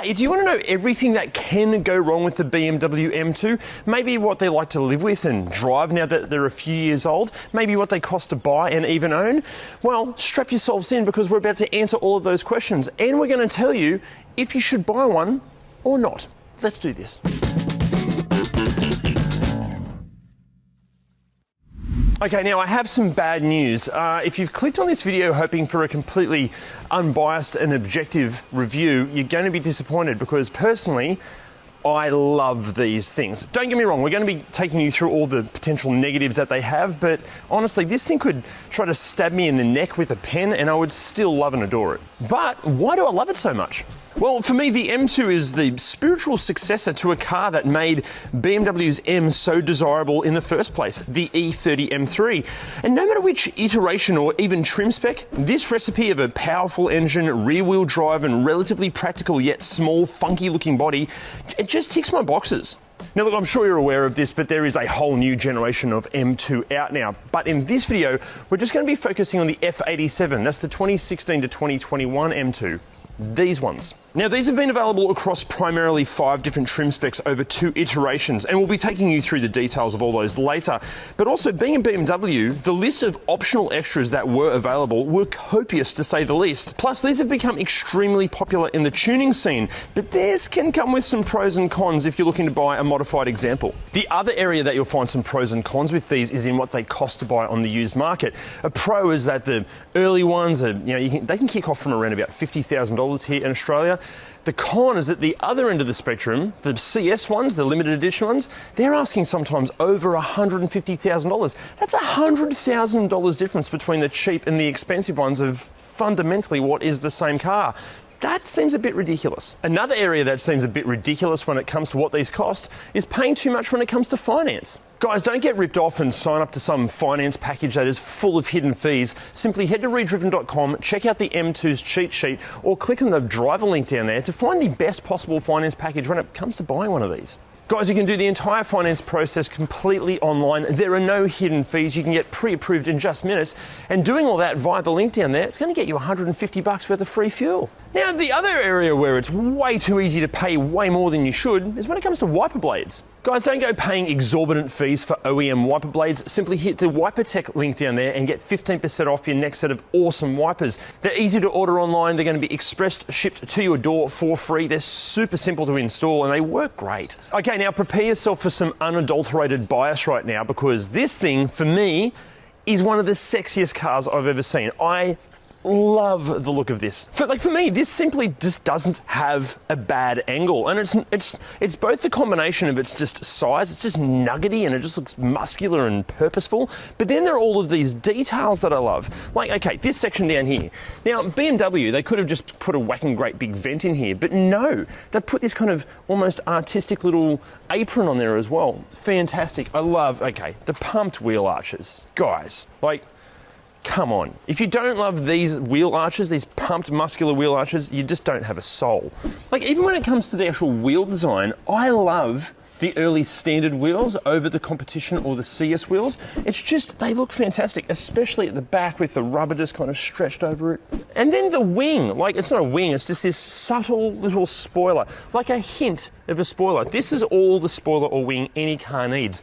Hey, do you want to know everything that can go wrong with the BMW M2? Maybe what they like to live with and drive now that they're a few years old? Maybe what they cost to buy and even own? Well, strap yourselves in because we're about to answer all of those questions, and we're going to tell you if you should buy one or not. Let's do this. Okay, now I have some bad news. If you've clicked on this video hoping for a completely unbiased and objective review, you're going to be disappointed because personally, I love these things. Don't get me wrong, we're going to be taking you through all the potential negatives that they have, but honestly, this thing could try to stab me in the neck with a pen and I would still love and adore it. But why do I love it so much? Well, for me, the M2 is the spiritual successor to a car that made BMW's M so desirable in the first place, the E30 M3. And no matter which iteration or even trim spec, this recipe of a powerful engine, rear-wheel drive, and relatively practical yet small, funky-looking body, it just ticks my boxes. Now look, I'm sure you're aware of this, but there is a whole new generation of M2 out now. But in this video, we're just going to be focusing on the F87. That's the 2016 to 2021 M2. These ones. Now these have been available across primarily 5 different trim specs over 2 iterations, and we'll be taking you through the details of all those later. But also, being a BMW, the list of optional extras that were available were copious to say the least. Plus these have become extremely popular in the tuning scene, but theirs can come with some pros and cons if you're looking to buy a modified example. The other area that you'll find some pros and cons with these is in what they cost to buy on the used market. A pro is that the early ones are, they can kick off from around about $50,000 here in Australia. The con is at the other end of the spectrum, the CS ones, the limited edition ones, they're asking sometimes over $150,000. That's $100,000 difference between the cheap and the expensive ones of fundamentally what is the same car. That seems a bit ridiculous. Another area that seems a bit ridiculous when it comes to what these cost is paying too much when it comes to finance. Guys, don't get ripped off and sign up to some finance package that is full of hidden fees. Simply head to ReDriven.com, check out the M2's cheat sheet, or click on the driver link down there to find the best possible finance package when it comes to buying one of these. Guys, you can do the entire finance process completely online. There are no hidden fees. You can get pre-approved in just minutes. And doing all that via the link down there, it's going to get you $150 worth of free fuel. Now, the other area where it's way too easy to pay way more than you should is when it comes to wiper blades. Guys, don't go paying exorbitant fees for OEM wiper blades. Simply hit the WiperTech link down there and get 15% off your next set of awesome wipers. They're easy to order online. They're going to be express shipped to your door for free. They're super simple to install and they work great. Okay, now prepare yourself for some unadulterated bias right now, because this thing, for me, is one of the sexiest cars I've ever seen. I love the look of this. For me, this simply just doesn't have a bad angle, and it's both the combination of its just size, it's just nuggety and it just looks muscular and purposeful, but then there are all of these details that I love. Like, okay, this section down here. Now, BMW, they could have just put a whacking great big vent in here, but no, they've put this kind of almost artistic little apron on there as well. Fantastic. I love, okay, the pumped wheel arches. Guys, come on. If you don't love these wheel arches, these pumped muscular wheel arches, you just don't have a soul. Even when it comes to the actual wheel design, I love the early standard wheels over the competition or the CS wheels. It's just, they look fantastic, especially at the back with the rubber just kind of stretched over it. And then the wing, it's not a wing, it's just this subtle little spoiler, like a hint of a spoiler. This is all the spoiler or wing any car needs.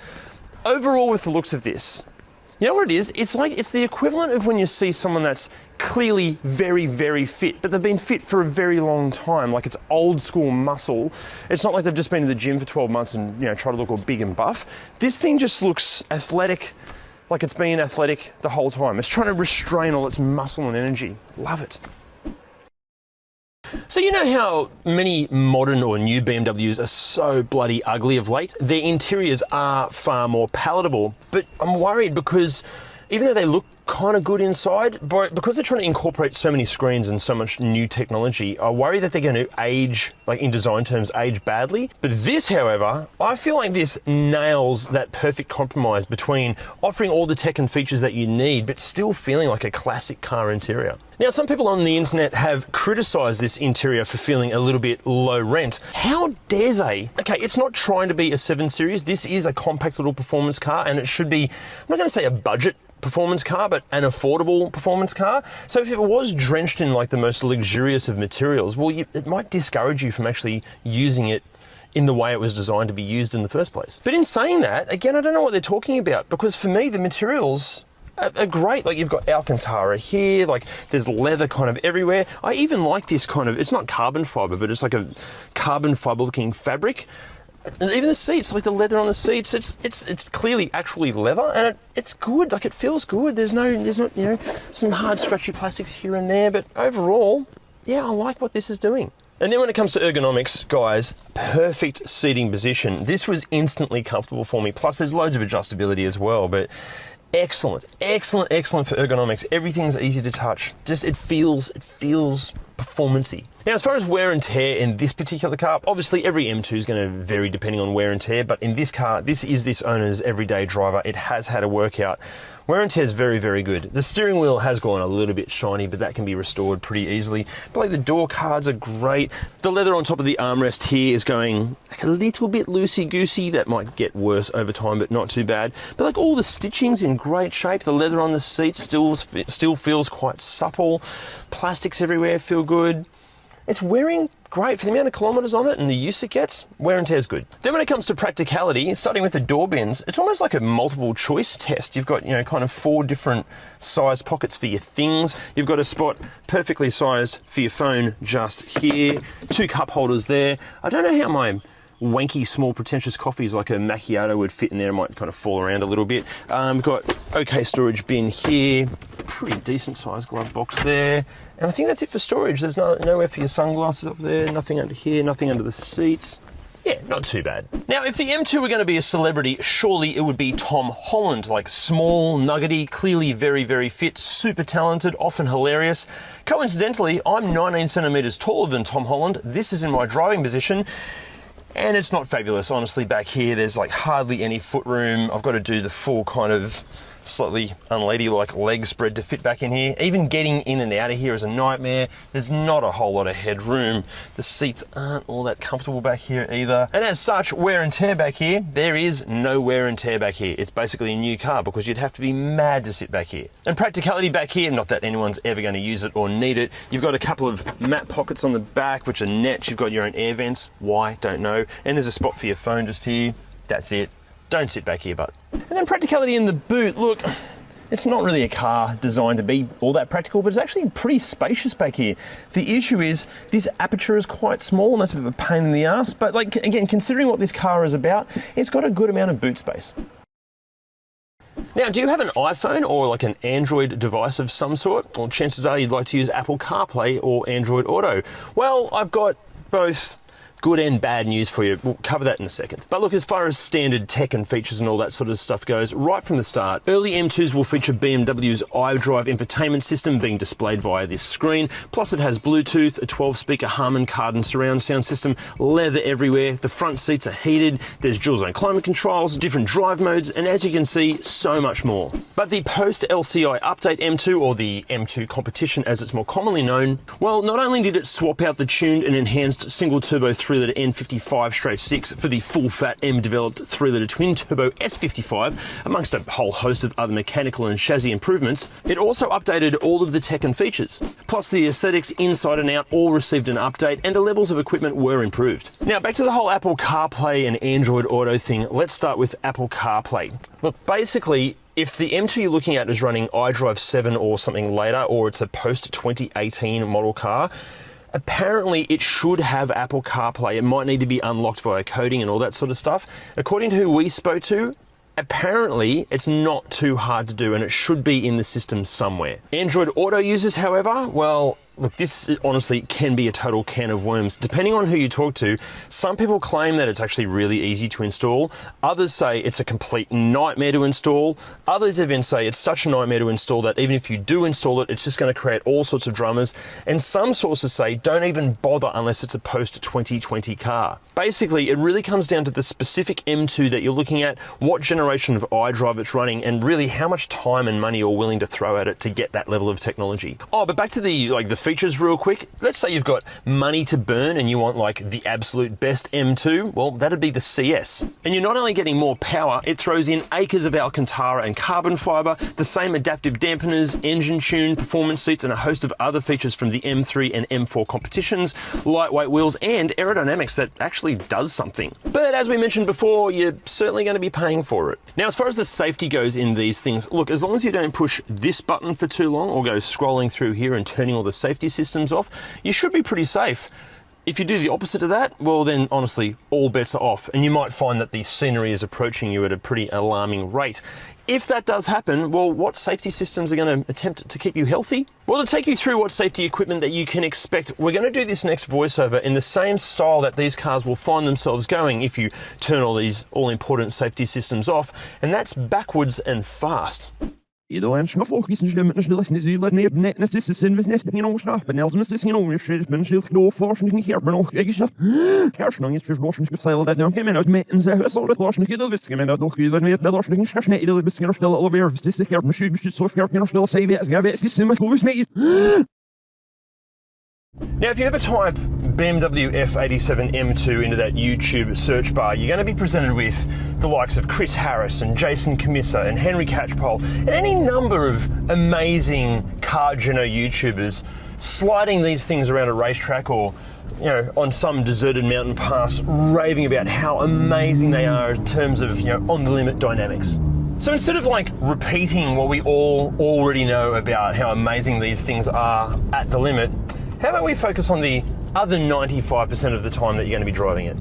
Overall, with the looks of this, you know what it is? It's the equivalent of when you see someone that's clearly very, very fit, but they've been fit for a very long time. It's old school muscle. It's not like they've just been to the gym for 12 months and try to look all big and buff. This thing just looks athletic, like it's been athletic the whole time. It's trying to restrain all its muscle and energy. Love it. So you know how many modern or new BMWs are so bloody ugly of late? Their interiors are far more palatable, but I'm worried because even though they look kind of good inside, but because they're trying to incorporate so many screens and so much new technology, I worry that they're going to age, in design terms, age badly. But this, however, I feel like this nails that perfect compromise between offering all the tech and features that you need, but still feeling like a classic car interior. Now, some people on the internet have criticised this interior for feeling a little bit low rent. How dare they? Okay, it's not trying to be a 7 Series. This is a compact little performance car, and it should be, I'm not going to say a budget performance car, but an affordable performance car. So if it was drenched in like the most luxurious of materials, well, it might discourage you from actually using it in the way it was designed to be used in the first place. But in saying that, again, I don't know what they're talking about, because for me, the materials are great. Like, you've got Alcantara here, like there's leather kind of everywhere. I even like this kind of, it's not carbon fiber, but it's like a carbon fiber looking fabric. Even the seats, like the leather on the seats, it's clearly actually leather, and it's good. Like, it feels good. There's not, you know, some hard scratchy plastics here and there, but overall, yeah, I like what this is doing. And then when it comes to ergonomics, guys, perfect seating position. This was instantly comfortable for me. Plus, there's loads of adjustability as well, but excellent for ergonomics. Everything's easy to touch. Just it feels performance-y. Now, as far as wear and tear in this particular car, obviously every M2 is going to vary depending on wear and tear, but in this car, this is this owner's everyday driver. It has had a workout. Wear and tear is very, very good. The steering wheel has gone a little bit shiny, but that can be restored pretty easily. But like, the door cards are great. The leather on top of the armrest here is going like a little bit loosey-goosey. That might get worse over time, but not too bad. But like, all the stitching's in great shape. The leather on the seats still feels quite supple. Plastics everywhere feel good. It's wearing great for the amount of kilometres on it and the use it gets. Wear and tear is good. Then when it comes to practicality, starting with the door bins, it's almost like a multiple choice test. You've got, you know, kind of 4 different sized pockets for your things. You've got a spot perfectly sized for your phone just here. 2 cup holders there. I don't know how my wanky, small, pretentious coffees like a macchiato would fit in there. It might kind of fall around a little bit. We've got okay storage bin here. Pretty decent sized glove box there. And I think that's it for storage. There's nowhere for your sunglasses up there, nothing under here, nothing under the seats. Yeah, not too bad. Now, if the M2 were going to be a celebrity, surely it would be Tom Holland. Like, small, nuggety, clearly very, very fit, super talented, often hilarious. Coincidentally, I'm 19 centimetres taller than Tom Holland. This is in my driving position. And it's not fabulous, honestly. Back here, there's like hardly any foot room. I've got to do the full kind of slightly unladylike leg spread to fit back in here. Even getting in and out of here is a nightmare. There's not a whole lot of headroom. The seats aren't all that comfortable back here either. And as such, wear and tear back here, there is no wear and tear back here. It's basically a new car, because you'd have to be mad to sit back here. And practicality back here, not that anyone's ever going to use it or need it. You've got a couple of mat pockets on the back, which are net. You've got your own air vents. Why? Don't know. And there's a spot for your phone just here. That's it. Don't sit back here, but. And then practicality in the boot. Look, it's not really a car designed to be all that practical, but it's actually pretty spacious back here. The issue is this aperture is quite small, and that's a bit of a pain in the ass. But like, again, considering what this car is about, it's got a good amount of boot space. Now, do you have an iPhone or like an Android device of some sort? Well, chances are you'd like to use Apple CarPlay or Android Auto. Well, I've got both good and bad news for you. We'll cover that in a second. But look, as far as standard tech and features and all that sort of stuff goes, right from the start, early M2s will feature BMW's iDrive infotainment system being displayed via this screen. Plus, it has Bluetooth, a 12-speaker Harman Kardon surround sound system, leather everywhere, the front seats are heated, there's dual-zone climate controls, different drive modes, and as you can see, so much more. But the post-LCI update M2, or the M2 competition as it's more commonly known, well, not only did it swap out the tuned and enhanced single-turbo 3-litre N55/6 for the full-fat M-developed 3-litre twin-turbo S55, amongst a whole host of other mechanical and chassis improvements, it also updated all of the tech and features. Plus, the aesthetics inside and out all received an update, and the levels of equipment were improved. Now, back to the whole Apple CarPlay and Android Auto thing, let's start with Apple CarPlay. Look, basically, if the M2 you're looking at is running iDrive 7 or something later, or it's a post-2018 model car, apparently it should have Apple CarPlay. It might need to be unlocked via coding and all that sort of stuff. According to who we spoke to, apparently it's not too hard to do, and it should be in the system somewhere. Android Auto users, however, well, look, this honestly can be a total can of worms. Depending on who you talk to, some people claim that it's actually really easy to install. Others say it's a complete nightmare to install. Others even say it's such a nightmare to install that even if you do install it, it's just going to create all sorts of dramas. And some sources say don't even bother unless it's a post-2020 car. Basically, it really comes down to the specific M2 that you're looking at, what generation of iDrive it's running, and really how much time and money you're willing to throw at it to get that level of technology. Oh, but back to the features real quick. Let's say you've got money to burn and you want like the absolute best M2. Well, that'd be the CS. And you're not only getting more power, it throws in acres of Alcantara and carbon fiber, the same adaptive dampeners, engine tune, performance seats, and a host of other features from the M3 and M4 competitions, lightweight wheels, and aerodynamics that actually does something. But as we mentioned before, you're certainly going to be paying for it. Now, as far as the safety goes in these things, look, as long as you don't push this button for too long or go scrolling through here and turning all the safety systems off, you should be pretty safe. If you do the opposite of that, well then honestly, all bets are off, and you might find that the scenery is approaching you at a pretty alarming rate. If that does happen, well, what safety systems are going to attempt to keep you healthy? Well, to take you through what safety equipment that you can expect, we're going to do this next voiceover in the same style that these cars will find themselves going if you turn all these all-important safety systems off, and that's backwards and fast. You know, and snuff walk isn't slim, and still listen to you, let me have net, and this is in with nest, you know, stuff, but Nelson is, you know, shit, been still no force, and here, but no, I stuff. Kershung is just washing style that now came in out, and so it's all the washing, you know, this came in out, no, you let me have the washing, and you know, this is still over here, this is here, and should so fair, you know, still save it, as Gabby, it's so much always made. Now, if you ever type BMW F87 M2 into that YouTube search bar, you're going to be presented with the likes of Chris Harris and Jason Camissa and Henry Catchpole and any number of amazing car geno YouTubers sliding these things around a racetrack or, you know, on some deserted mountain pass, raving about how amazing they are in terms of, you know, on the limit dynamics. So instead of like repeating what we all already know about how amazing these things are at the limit, how about we focus on the other 95% of the time that you're going to be driving it?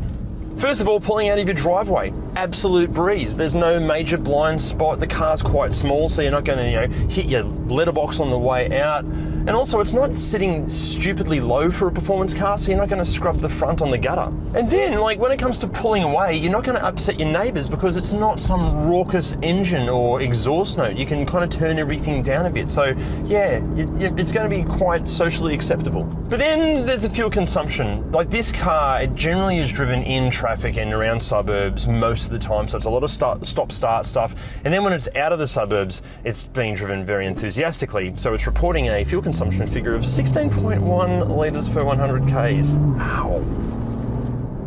First of all, pulling out of your driveway, absolute breeze. There's no major blind spot. The car's quite small, so you're not going to, you know, hit your letterbox on the way out. And also, it's not sitting stupidly low for a performance car, so you're not going to scrub the front on the gutter. And then, like, when it comes to pulling away, you're not going to upset your neighbours because it's not some raucous engine or exhaust note. You can kind of turn everything down a bit. So, yeah, it's going to be quite socially acceptable. But then there's the fuel consumption. Like, this car, it generally is driven in traffic and around suburbs most of the time, so it's a lot of stop-start stuff. And then when it's out of the suburbs, it's being driven very enthusiastically. So it's reporting a fuel consumption figure of 16.1 litres per 100 Ks. Ow.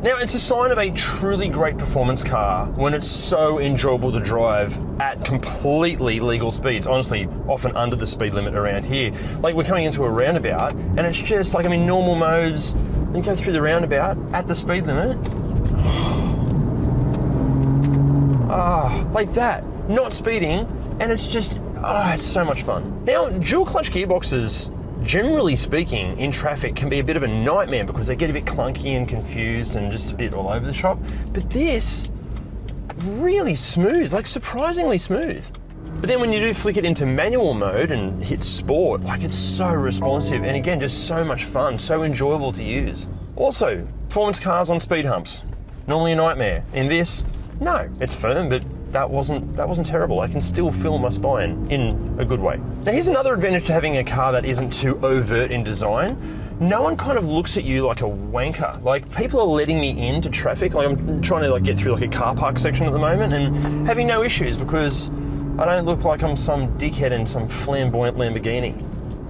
Now, it's a sign of a truly great performance car when it's so enjoyable to drive at completely legal speeds. Honestly, often under the speed limit around here. Like, we're coming into a roundabout, and it's just like, I'm in normal modes, and go through the roundabout at the speed limit. Like that, not speeding, and it's just, it's so much fun. Now, dual clutch gearboxes, generally speaking, in traffic can be a bit of a nightmare because they get a bit clunky and confused and just a bit all over the shop. But this, really smooth, like surprisingly smooth. But then when you do flick it into manual mode and hit sport, like, it's so responsive and again, just so much fun, so enjoyable to use. Also, performance cars on speed humps, normally a nightmare. In this, no, it's firm, but that wasn't terrible. I can still feel my spine in a good way. Now, here's another advantage to having a car that isn't too overt in design. No one kind of looks at you like a wanker. Like, people are letting me into traffic. Like, I'm trying to get through like a car park section at the moment and having no issues because I don't look like I'm some dickhead in some flamboyant Lamborghini.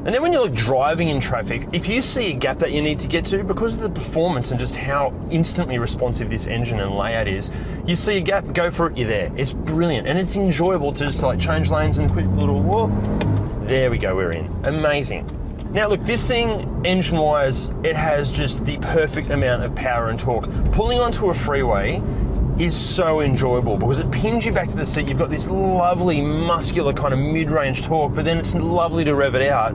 And then when you're driving in traffic, if you see a gap that you need to get to, because of the performance and just how instantly responsive this engine and layout is, you see a gap, go for it, you're there. It's brilliant, and it's enjoyable to just like change lanes and quick little whoop. There we go, we're in. Amazing. Now look, this thing, engine-wise, it has just the perfect amount of power and torque. Pulling onto a freeway is so enjoyable because it pins you back to the seat. You've got this lovely muscular kind of mid-range torque, but then it's lovely to rev it out.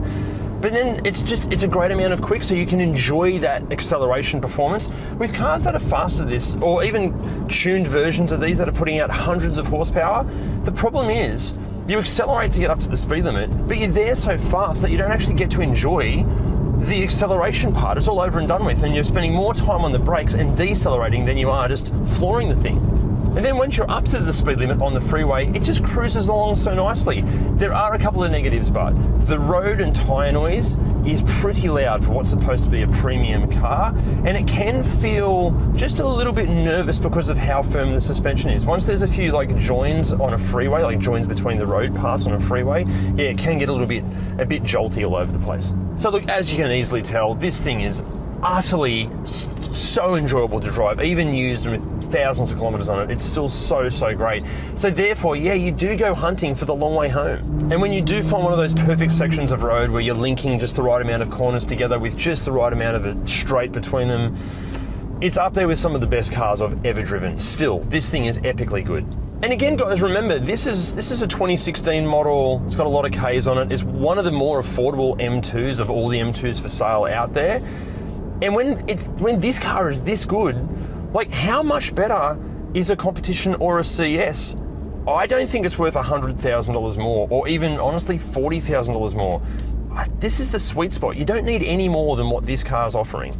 But then it's a great amount of quick, so you can enjoy that acceleration performance. With cars that are faster than this, or even tuned versions of these that are putting out hundreds of horsepower, the problem is you accelerate to get up to the speed limit, but you're there so fast that you don't actually get to enjoy the acceleration part. It's all over and done with, and you're spending more time on the brakes and decelerating than you are just flooring the thing. And then once you're up to the speed limit on the freeway, it just cruises along so nicely. There are a couple of negatives, but the road and tyre noise is pretty loud for what's supposed to be a premium car, and it can feel just a little bit nervous because of how firm the suspension is. Once there's a few like joins on a freeway, like joins between the road parts on a freeway, yeah, it can get a bit jolty all over the place. So look, as you can easily tell, this thing is utterly so enjoyable to drive, even used with thousands of kilometers on it. It's still so great. So therefore, yeah, you do go hunting for the long way home. And when you do find one of those perfect sections of road where you're linking just the right amount of corners together with just the right amount of a straight between them, it's up there with some of the best cars I've ever driven. Still, this thing is epically good. And again, guys, remember, this is a 2016 model. It's got a lot of Ks on it. It's one of the more affordable M2s of all the M2s for sale out there. And when this car is this good, like, how much better is a competition or a CS? I don't think it's worth $100,000 more, or even honestly $40,000 more. This is the sweet spot. You don't need any more than what this car is offering.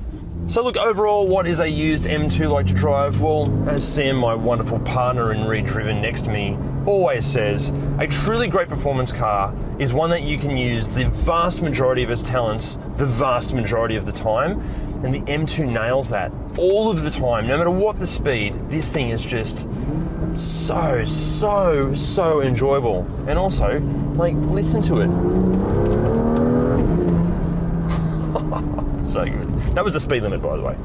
So look, overall, what is a used M2 like to drive? Well, as Sam, my wonderful partner in ReDriven next to me, always says, a truly great performance car is one that you can use the vast majority of its talents the vast majority of the time, and the M2 nails that all of the time. No matter what the speed, this thing is just so enjoyable. And also, like, listen to it. So good. That was the speed limit, by the way.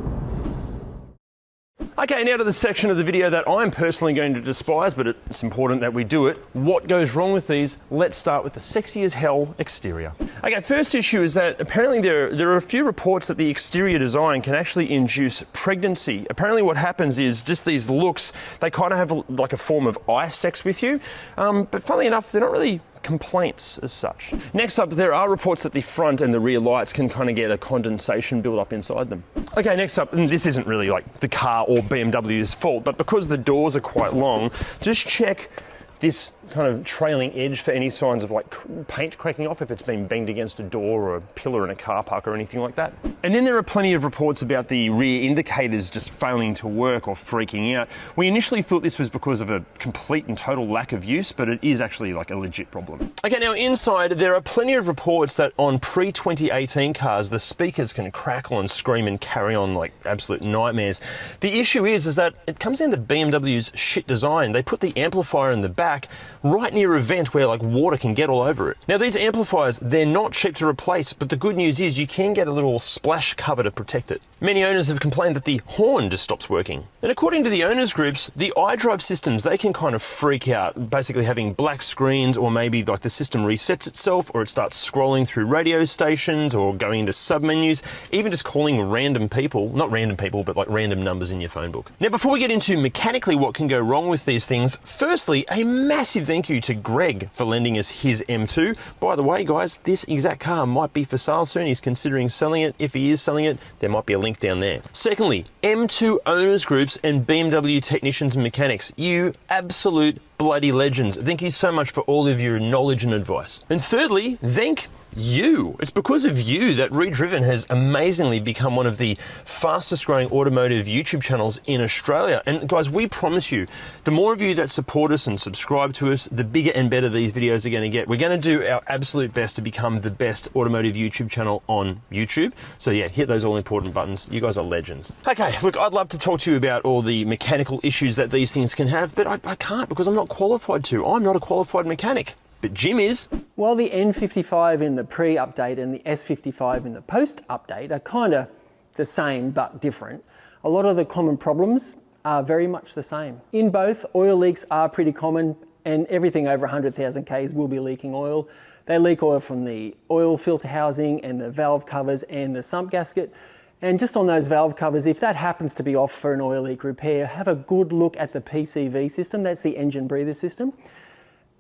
Okay, now to the section of the video that I'm personally going to despise, but it's important that we do it. What goes wrong with these? Let's start with the sexy as hell exterior. Okay, first issue is that apparently there are a few reports that the exterior design can actually induce pregnancy. Apparently what happens is just these looks, they kind of have like a form of eye sex with you, but funnily enough, they're not really complaints as such. Next up, there are reports that the front and the rear lights can kind of get a condensation build up inside them. Okay, next up, and this isn't really like the car or BMW's fault, but because the doors are quite long, just check this kind of trailing edge for any signs of like paint cracking off if it's been banged against a door or a pillar in a car park or anything like that. And then there are plenty of reports about the rear indicators just failing to work or freaking out. We initially thought this was because of a complete and total lack of use, but it is actually like a legit problem. Okay, now inside there are plenty of reports that on pre-2018 cars the speakers can crackle and scream and carry on like absolute nightmares. The issue is that it comes down to BMW's shit design. They put the amplifier in the back right near a vent where like water can get all over it. Now these amplifiers, they're not cheap to replace, but the good news is you can get a little splash cover to protect it. Many owners have complained that the horn just stops working. And according to the owners groups, the iDrive systems, they can kind of freak out, basically having black screens, or maybe like the system resets itself, or it starts scrolling through radio stations or going into submenus, even just calling random people, not random people, but like random numbers in your phone book. Now before we get into mechanically what can go wrong with these things, firstly, a massive thank you to Greg for lending us his M2. By the way, guys, this exact car might be for sale soon. He's considering selling it. If he is selling it, there might be a link down there. Secondly, M2 owners groups and BMW technicians and mechanics, you absolute bloody legends. Thank you so much for all of your knowledge and advice. And thirdly, thank you. It's because of you that ReDriven has amazingly become one of the fastest growing automotive YouTube channels in Australia. And guys, we promise you, the more of you that support us and subscribe to us, the bigger and better these videos are going to get. We're going to do our absolute best to become the best automotive YouTube channel on YouTube. So yeah, hit those all important buttons. You guys are legends. Okay, look, I'd love to talk to you about all the mechanical issues that these things can have, but I can't because I'm not qualified to. I'm not a qualified mechanic. But Jim is. While the N55 in the pre-update and the S55 in the post-update are kind of the same but different, a lot of the common problems are very much the same. In both, oil leaks are pretty common, and everything over 100,000 Ks will be leaking oil. They leak oil from the oil filter housing and the valve covers and the sump gasket. And just on those valve covers, if that happens to be off for an oil leak repair, have a good look at the PCV system. That's the engine breather system.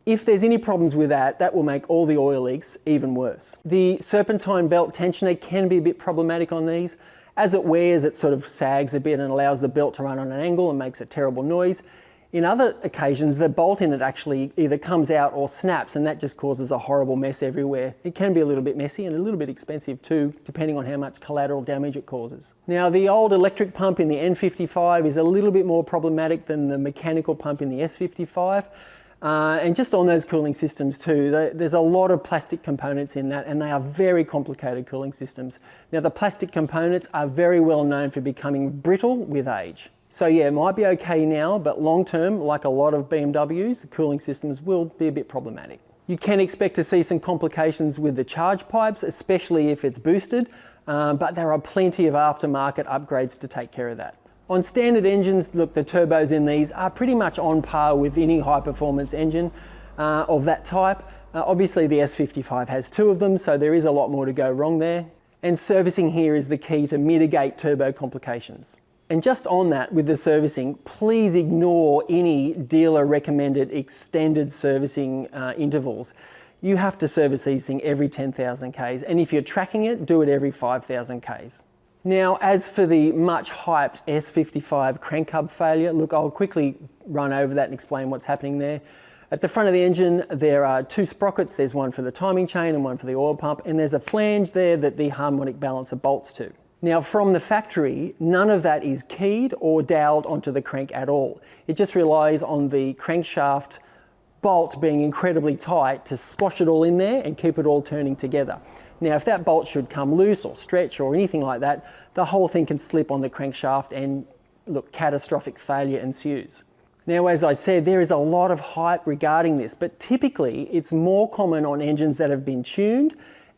If there's any problems with that, that will make all the oil leaks even worse. The serpentine belt tensioner can be a bit problematic on these. As it wears, it sort of sags a bit and allows the belt to run on an angle and makes a terrible noise. In other occasions, the bolt in it actually either comes out or snaps, and that just causes a horrible mess everywhere. It can be a little bit messy and a little bit expensive too, depending on how much collateral damage it causes. Now, the old electric pump in the N55 is a little bit more problematic than the mechanical pump in the S55. And just on those cooling systems too, there's a lot of plastic components in that, and they are very complicated cooling systems. Now, the plastic components are very well known for becoming brittle with age. So yeah, it might be okay now, but long term, like a lot of BMWs, the cooling systems will be a bit problematic. You can expect to see some complications with the charge pipes, especially if it's boosted, but there are plenty of aftermarket upgrades to take care of that. On standard engines, look, the turbos in these are pretty much on par with any high-performance engine of that type. Obviously, the S55 has 2 of them, so there is a lot more to go wrong there. And servicing here is the key to mitigate turbo complications. And just on that, with the servicing, please ignore any dealer-recommended extended servicing intervals. You have to service these things every 10,000 Ks, and if you're tracking it, do it every 5,000 Ks. Now, as for the much hyped S55 crank hub failure, look, I'll quickly run over that and explain what's happening there. At the front of the engine, there are 2 sprockets. There's one for the timing chain and one for the oil pump, and there's a flange there that the harmonic balancer bolts to. Now, from the factory, none of that is keyed or doweled onto the crank at all. It just relies on the crankshaft bolt being incredibly tight to squash it all in there and keep it all turning together. Now, if that bolt should come loose or stretch or anything like that, the whole thing can slip on the crankshaft and, look, catastrophic failure ensues. Now, as I said, there is a lot of hype regarding this, but typically it's more common on engines that have been tuned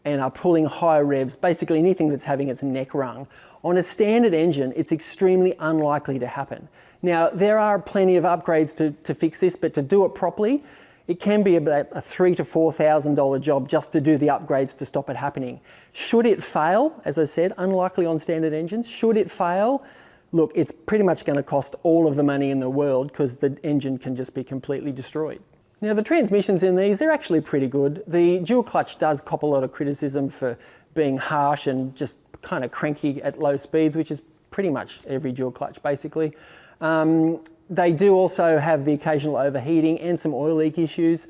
and are pulling higher revs, basically anything that's having its neck wrung. On a standard engine, it's extremely unlikely to happen. Now, there are plenty of upgrades to fix this, but to do it properly, it can be about a $3,000 to $4,000 job just to do the upgrades to stop it happening. Should it fail, as I said, unlikely on standard engines, should it fail, look, it's pretty much going to cost all of the money in the world because the engine can just be completely destroyed. Now, the transmissions in these, they're actually pretty good. The dual clutch does cop a lot of criticism for being harsh and just kind of cranky at low speeds, which is pretty much every dual clutch basically. They do also have the occasional overheating and some oil leak issues.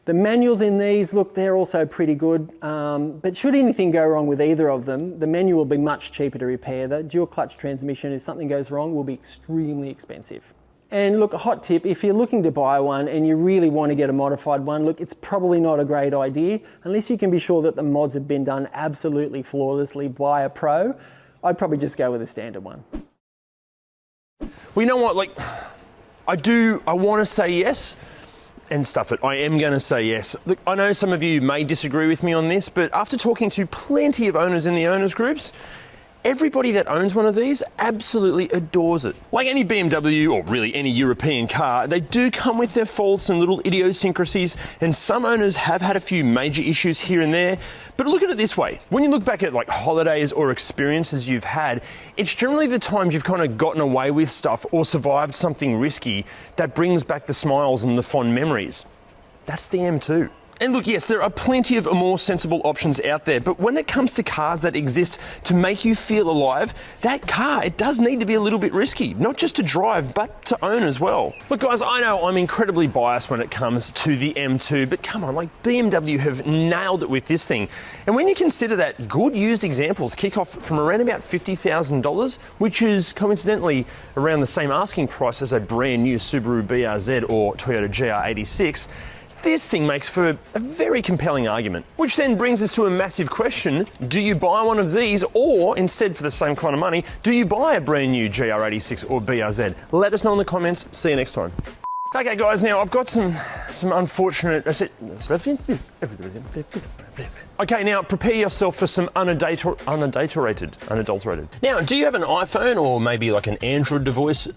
The manuals in these, look, they're also pretty good, but should anything go wrong with either of them, the manual will be much cheaper to repair. The dual clutch transmission, if something goes wrong, will be extremely expensive. And look, a hot tip, if you're looking to buy one and you really want to get a modified one, look, it's probably not a great idea unless you can be sure that the mods have been done absolutely flawlessly by a pro. I'd probably just go with a standard one. Well, you know what, like, I want to say yes, and stuff it. I am going to say yes. Look, I know some of you may disagree with me on this, but after talking to plenty of owners in the owners groups, everybody that owns one of these absolutely adores it. Like any BMW, or really any European car, they do come with their faults and little idiosyncrasies, and some owners have had a few major issues here and there. But look at it this way. When you look back at like holidays or experiences you've had, it's generally the times you've kind of gotten away with stuff or survived something risky that brings back the smiles and the fond memories. That's the M2. And look, yes, there are plenty of more sensible options out there, but when it comes to cars that exist to make you feel alive, that car, it does need to be a little bit risky, not just to drive, but to own as well. Look guys, I know I'm incredibly biased when it comes to the M2, but come on, like BMW have nailed it with this thing. And when you consider that good used examples kick off from around about $50,000, which is coincidentally around the same asking price as a brand new Subaru BRZ or Toyota GR86, this thing makes for a very compelling argument. Which then brings us to a massive question. Do you buy one of these, or instead for the same kind of money, do you buy a brand new GR86 or BRZ? Let us know in the comments. See you next time. Okay guys, now I've got some unfortunate... Okay, now prepare yourself for some unadulterated. Now, do you have an iPhone or maybe like an Android device?